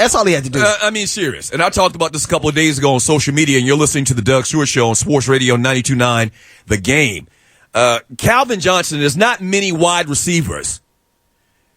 that's all he had to do. I mean, serious. And I talked about this a couple of days ago on social media, and you're listening to the Doug Stewart Show on Sports Radio 92.9 The Game. Calvin Johnson, there's not many wide receivers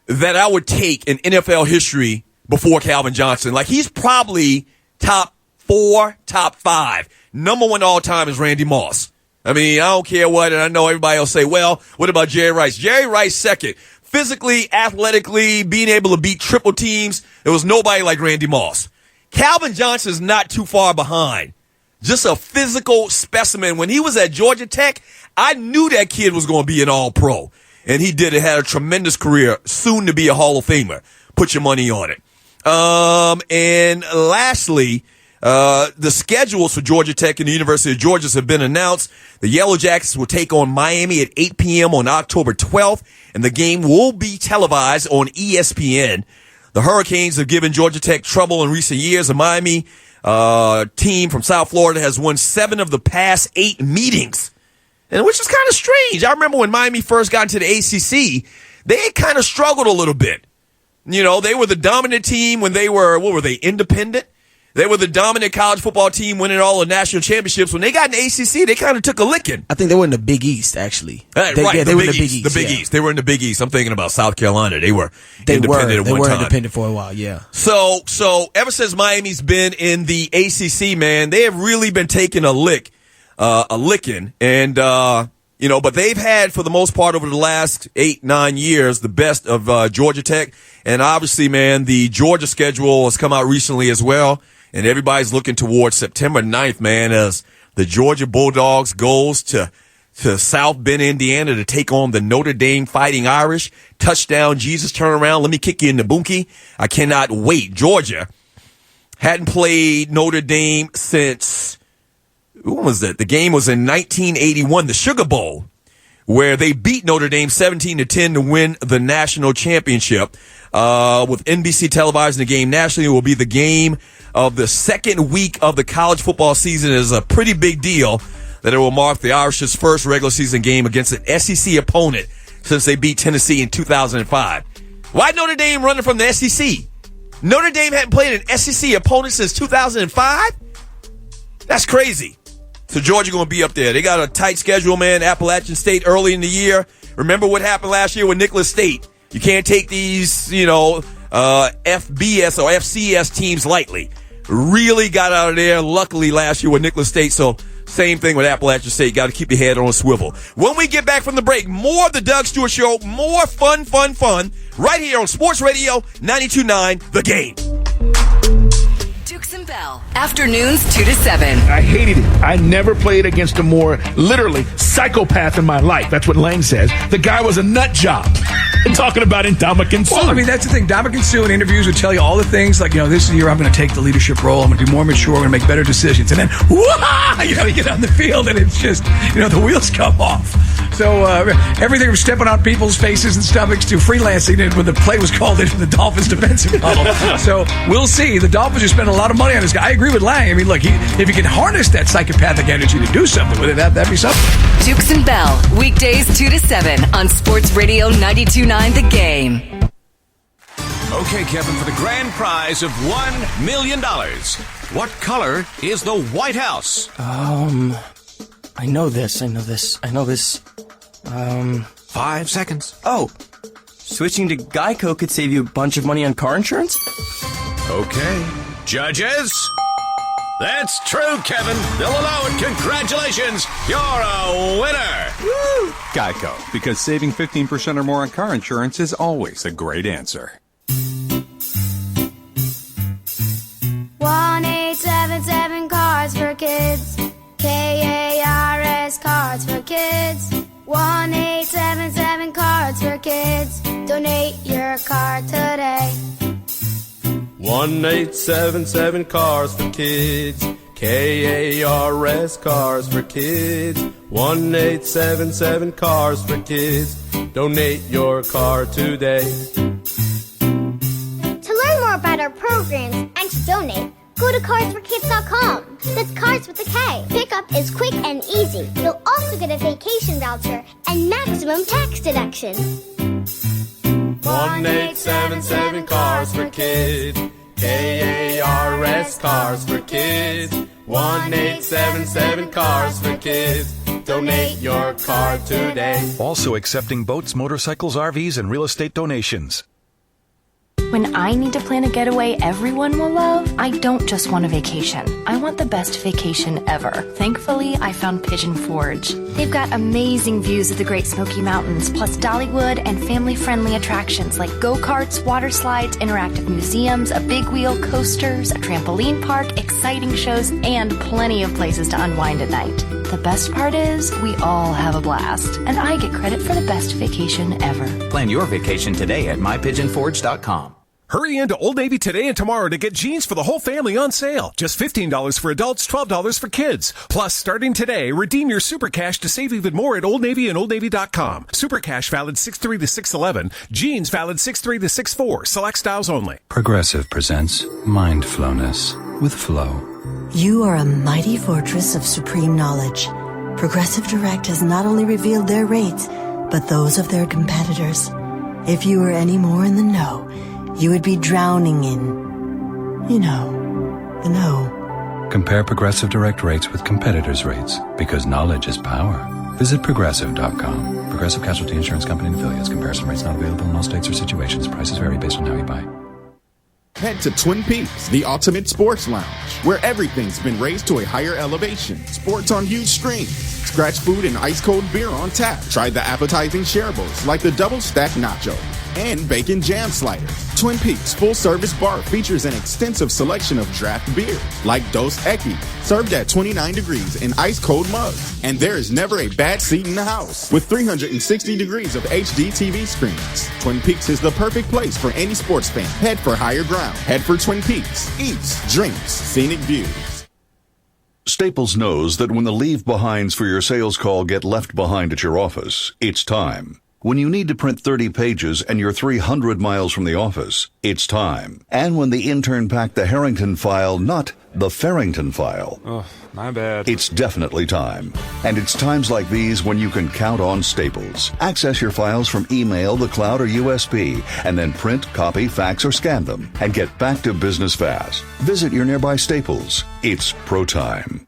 that I would take in NFL history before Calvin Johnson. Like, he's probably top 4, top 5. Number 1 all time is Randy Moss. I mean, I don't care what, and I know everybody will say, well, what about Jerry Rice? Jerry Rice second. Physically, athletically, being able to beat triple teams, there was nobody like Randy Moss. Calvin Johnson is not too far behind. Just a physical specimen. When he was at Georgia Tech, I knew that kid was going to be an all-pro. And he did. It had a tremendous career, soon to be a Hall of Famer. Put your money on it. And lastly, the schedules for Georgia Tech and the University of Georgia have been announced. The Yellow Jackets will take on Miami at 8 p.m. on October 12th, and the game will be televised on ESPN. The Hurricanes have given Georgia Tech trouble in recent years. The Miami team from South Florida has won 7 of the past 8 meetings, and which is kind of strange. I remember when Miami first got into the ACC, they kind of struggled a little bit. You know, they were the dominant team when they were, independent? They were the dominant college football team winning all the national championships. When they got in the ACC, they kind of took a licking. I think they were in the Big East, actually. They were in the Big East. The Big East. They were in the Big East. I'm thinking about South Carolina. They were independent at one time. They were independent for a while, yeah. So ever since Miami's been in the ACC, man, they have really been taking a licking. And, but they've had, for the most part, over the last 8-9 years, the best of Georgia Tech. And obviously, man, the Georgia schedule has come out recently as well. And everybody's looking towards September 9th, man, as the Georgia Bulldogs goes to South Bend, Indiana to take on the Notre Dame Fighting Irish. Touchdown, Jesus, turn around. Let me kick you in the bunkie. I cannot wait. Georgia hadn't played Notre Dame since, when was that? The game was in 1981, the Sugar Bowl, where they beat Notre Dame 17-10 to win the national championship. With NBC televising the game nationally, it will be the game of the second week of the college football season. Is a pretty big deal that it will mark the Irish's first regular season game against an SEC opponent since they beat Tennessee in 2005. Why Notre Dame running from the SEC? Notre Dame hadn't played an SEC opponent since 2005? That's crazy. So Georgia going to be up there. They got a tight schedule, man. Appalachian State early in the year. Remember what happened last year with Nicholas State. You can't take these, FBS or FCS teams lightly. Really got out of there, luckily, last year with Nicholas State. So same thing with Appalachian State. Got to keep your head on a swivel. When we get back from the break, more of the Doug Stewart Show, more fun, right here on Sports Radio 92.9 The Game. Dukes and Bell, afternoons 2 to 7. I hated it. I never played against a more, literally, psychopath in my life. That's what Lang says. The guy was a nut job. Talking about Ndamukong Suh. Well, I mean, that's the thing. Ndamukong Suh in interviews would tell you all the things like, this year I'm going to take the leadership role. I'm going to be more mature. I'm going to make better decisions. And then, you get on the field and it's just, the wheels come off. So everything from stepping on people's faces and stomachs to freelancing it when the play was called in from the Dolphins defensive model. So we'll see. The Dolphins are spending a lot of money on this guy. I agree with Lang. I mean, look, if he can harness that psychopathic energy to do something with it, that'd be something. Dukes and Bell, weekdays 2 to 7 on Sports Radio 92.9 The Game. Okay, Kevin, for the grand prize of $1 million, what color is the White House? I know this. 5 seconds. Oh, switching to Geico could save you a bunch of money on car insurance? Okay. Judges? That's true, Kevin. They'll allow it. Congratulations. You're a winner. Woo! Geico, because saving 15% or more on car insurance is always a great answer. 1-877 Cars for Kids. KARS Cards for Kids. 1-877 Cards for Kids. Donate your card today. 1-877 Cars for Kids. KARS Cars for Kids. 1-877 Cars for Kids. Donate your car today. To learn more about our programs and to donate, go to carsforkids.com. That's Cars with a K. Pickup is quick and easy. You'll also get a vacation voucher and maximum tax deduction. 1-877 Cars for Kids. K-A-R-S, Cars for Kids. 1-877 Cars for Kids. Donate your car today. Also accepting boats, motorcycles, RVs, and real estate donations. When I need to plan a getaway everyone will love, I don't just want a vacation. I want the best vacation ever. Thankfully, I found Pigeon Forge. They've got amazing views of the Great Smoky Mountains, plus Dollywood and family-friendly attractions like go-karts, water slides, interactive museums, a big wheel, coasters, a trampoline park, exciting shows, and plenty of places to unwind at night. The best part is, we all have a blast, and I get credit for the best vacation ever. Plan your vacation today at mypigeonforge.com. Hurry into Old Navy today and tomorrow to get jeans for the whole family on sale. Just $15 for adults, $12 for kids. Plus, starting today, redeem your Super Cash to save even more at Old Navy and OldNavy.com. Super Cash valid 6/3 to 6/11. Jeans valid 6/3 to 6/4. Select styles only. Progressive presents Mindfulness with Flow. You are a mighty fortress of supreme knowledge. Progressive Direct has not only revealed their rates, but those of their competitors. If you were any more in the know, you would be drowning in, the know. Compare Progressive Direct rates with competitors' rates, because knowledge is power. Visit Progressive.com. Progressive Casualty Insurance Company and affiliates. Comparison rates not available in all states or situations. Prices vary based on how you buy. Head to Twin Peaks, the ultimate sports lounge, where everything's been raised to a higher elevation. Sports on huge screens, scratch food and ice-cold beer on tap. Try the appetizing shareables like the double-stacked nacho and bacon jam sliders. Twin Peaks full-service bar features an extensive selection of draft beer like Dos Equis, served at 29 degrees in ice-cold mugs. And there is never a bad seat in the house with 360 degrees of HD TV screens. Twin Peaks is the perfect place for any sports fan. Head for higher ground. Head for Twin Peaks. Eats, drinks, scenic views. Staples knows that when the leave-behinds for your sales call get left behind at your office, it's time. When you need to print 30 pages and you're 300 miles from the office, it's time. And when the intern packed the Harrington file, not the Farrington file. Oh, my bad. It's definitely time. And it's times like these when you can count on Staples. Access your files from email, the cloud, or USB, and then print, copy, fax, or scan them, and get back to business fast. Visit your nearby Staples. It's pro time.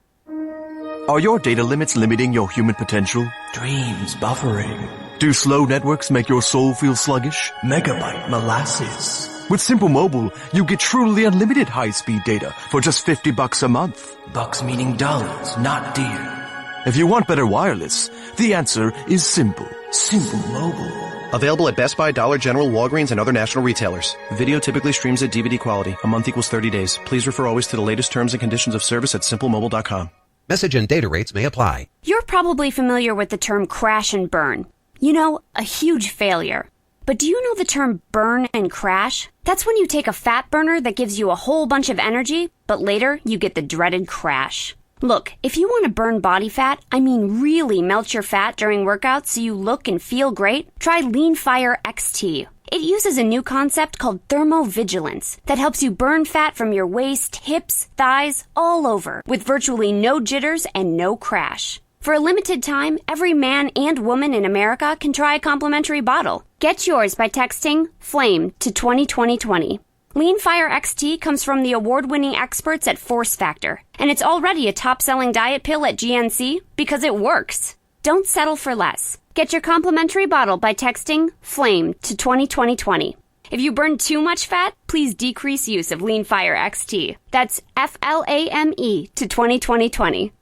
Are your data limits limiting your human potential? Dreams buffering. Do slow networks make your soul feel sluggish? Megabyte molasses. With Simple Mobile, you get truly unlimited high-speed data for just $50 a month. Bucks meaning dollars, not dear. If you want better wireless, the answer is simple. Simple Mobile. Available at Best Buy, Dollar General, Walgreens, and other national retailers. Video typically streams at DVD quality. A month equals 30 days. Please refer always to the latest terms and conditions of service at simplemobile.com. Message and data rates may apply. You're probably familiar with the term crash and burn. You know, a huge failure. But do you know the term burn and crash? That's when you take a fat burner that gives you a whole bunch of energy, but later you get the dreaded crash. Look, if you want to burn body fat, I mean really melt your fat during workouts so you look and feel great, try Lean Fire XT. It uses a new concept called thermovigilance that helps you burn fat from your waist, hips, thighs, all over, with virtually no jitters and no crash. For a limited time, every man and woman in America can try a complimentary bottle. Get yours by texting FLAME to 202020. Lean Fire XT comes from the award-winning experts at Force Factor, and it's already a top-selling diet pill at GNC because it works. Don't settle for less. Get your complimentary bottle by texting FLAME to 202020. If you burn too much fat, please decrease use of Lean Fire XT. That's FLAME to 2020.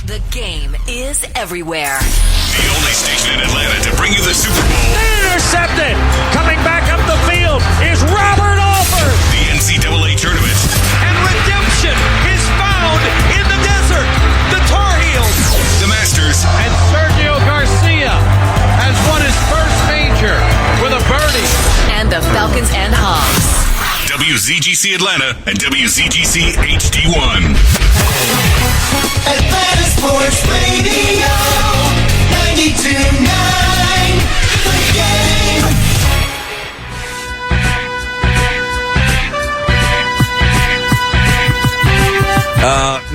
The game is everywhere. The only station in Atlanta to bring you the Super Bowl. Intercepted! Coming back up the field is Robert Alford! The NCAA Tournament. And redemption is found in the desert! The Tar Heels! The Masters. And Sergio Garcia has won his first major with a birdie. And the Falcons and Hawks. WZGC Atlanta and WZGC HD1. Atlanta Sports Radio 92.9 The Game.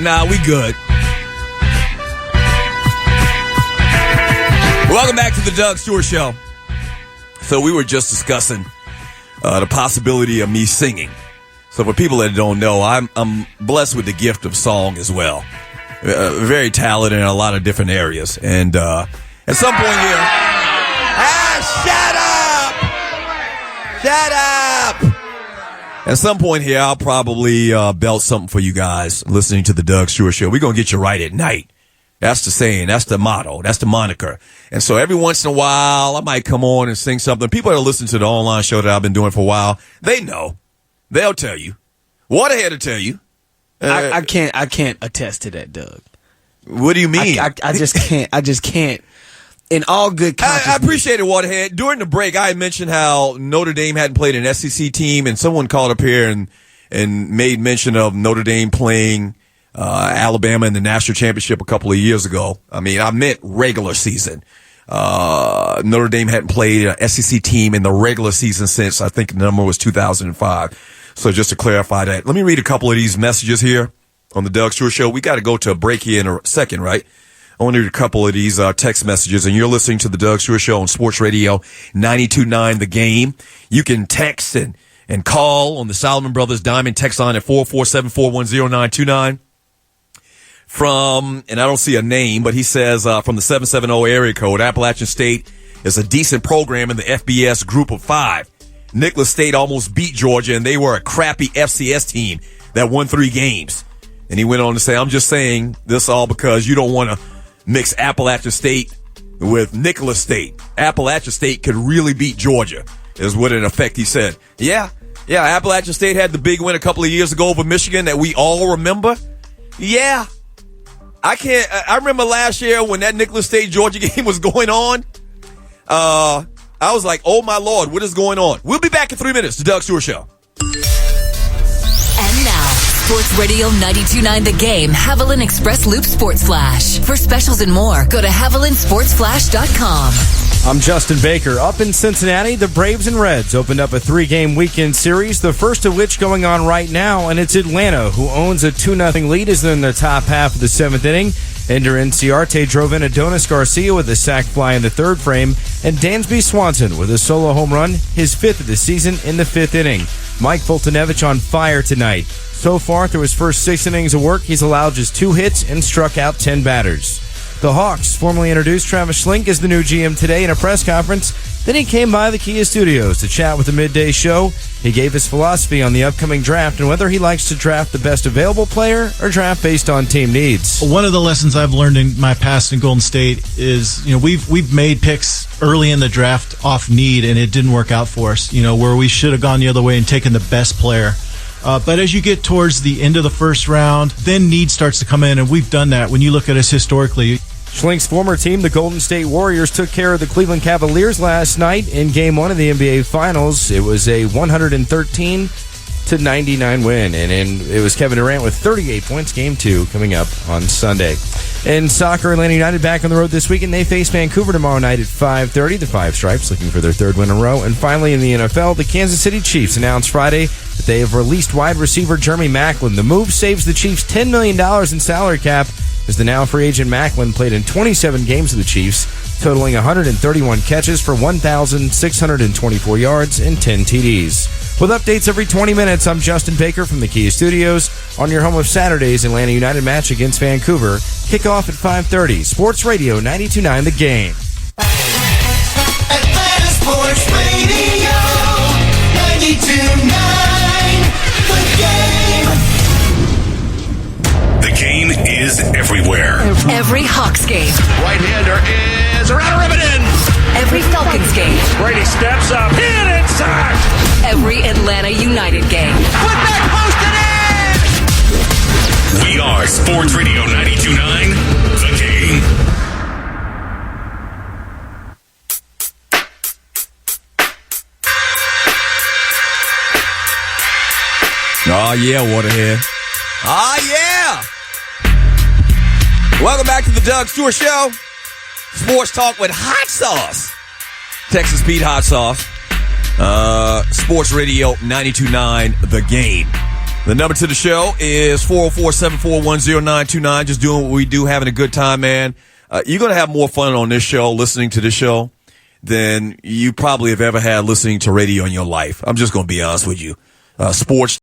Nah, we good. Welcome back to the Doug Stewart Show. So we were just discussing the possibility of me singing. So for people that don't know, I'm blessed with the gift of song as well. Very talented in a lot of different areas. And at some point here, shut up! At some point here, I'll probably belt something for you guys listening to the Doug Stewart Show. We're going to get you right at night. That's the saying. That's the motto. That's the moniker. And so every once in a while, I might come on and sing something. People that listen to the online show that I've been doing for a while, they know. They'll tell you. Waterhead will tell you. I can't attest to that, Doug. What do you mean? I just can't. In all good consciousness. I appreciate it, Waterhead. During the break, I had mentioned how Notre Dame hadn't played an SEC team, and someone called up here and made mention of Notre Dame playing Alabama in the national championship a couple of years ago. I mean, I meant regular season. Notre Dame hadn't played an SEC team in the regular season since, I think the number was 2005. So just to clarify that, let me read a couple of these messages here on the Doug Stewart Show. We got to go to a break here in a second, right? I want to read a couple of these text messages, and you're listening to the Doug Stewart Show on Sports Radio 92.9 The Game. You can text and call on the Solomon Brothers Diamond text line at 447-410-929. And I don't see a name, but he says from the 770 area code, Appalachian State is a decent program in the FBS group of 5. Nicholas State almost beat Georgia, and they were a crappy FCS team that won 3 games. And he went on to say, I'm just saying this all because you don't want to mix Appalachian State with Nicholas State. Appalachian State could really beat Georgia, is what in effect he said. Yeah, Appalachian State had the big win a couple of years ago over Michigan that we all remember. Yeah. I remember last year when that Nicholas State Georgia game was going on. I was like, oh my Lord, what is going on? We'll be back in 3 minutes. The Doug Stewart Show. And now, Sports Radio 92.9 The Game, Haviland Express Loop Sports Flash. For specials and more, go to HavilandSportsFlash.com. I'm Justin Baker. Up in Cincinnati, the Braves and Reds opened up a 3-game weekend series, the first of which going on right now, and it's Atlanta, who owns a 2-0 lead as they're in the top half of the 7th inning. Ender Inciarte drove in Adonis Garcia with a sac fly in the 3rd frame, and Dansby Swanson with a solo home run, his 5th of the season in the 5th inning. Mike Fultonevich on fire tonight. So far, through his first 6 innings of work, he's allowed just 2 hits and struck out 10 batters. The Hawks formally introduced Travis Schlenk as the new GM today in a press conference. Then he came by the Kia Studios to chat with the midday show. He gave his philosophy on the upcoming draft and whether he likes to draft the best available player or draft based on team needs. One of the lessons I've learned in my past in Golden State is, we've made picks early in the draft off need, and it didn't work out for us, where we should have gone the other way and taken the best player. But as you get towards the end of the first round, then need starts to come in, and we've done that when you look at us historically. Schlenk's former team, the Golden State Warriors, took care of the Cleveland Cavaliers last night in Game 1 of the NBA Finals. It was a 113-99 win, and it was Kevin Durant with 38 points. Game 2 coming up on Sunday. In soccer, Atlanta United back on the road this week, and they face Vancouver tomorrow night at 5:30. The Five Stripes looking for their 3rd win in a row. And finally, in the NFL, the Kansas City Chiefs announced Friday that they have released wide receiver Jeremy Maclin. The move saves the Chiefs $10 million in salary cap, as the now free agent Maclin played in 27 games with the Chiefs, totaling 131 catches for 1,624 yards and 10 TDs. With updates every 20 minutes, I'm Justin Baker from the Kia Studios on your home of Saturday's Atlanta United match against Vancouver. Kickoff at 5:30. Sports Radio 92.9 The Game. Atlanta Sports Radio 92.9 The Game. The Game is everywhere. Every Hawks game. Right-hander is around a ribbon in. Every Falcons game. Brady steps up, hit inside. Every Atlanta United game. Put back, post it in. We are Sports Radio 92.9 The Game. Oh, yeah, Waterhead. Oh, yeah. Welcome back to the Doug Stewart Show. Sports talk with hot sauce. Texas Pete Hot Sauce. Sports Radio 92.9 The Game. The number to the show is 404-741-0929. Just doing what we do, having a good time, man. You're going to have more fun on this show, listening to this show, than you probably have ever had listening to radio in your life. I'm just going to be honest with you. Sports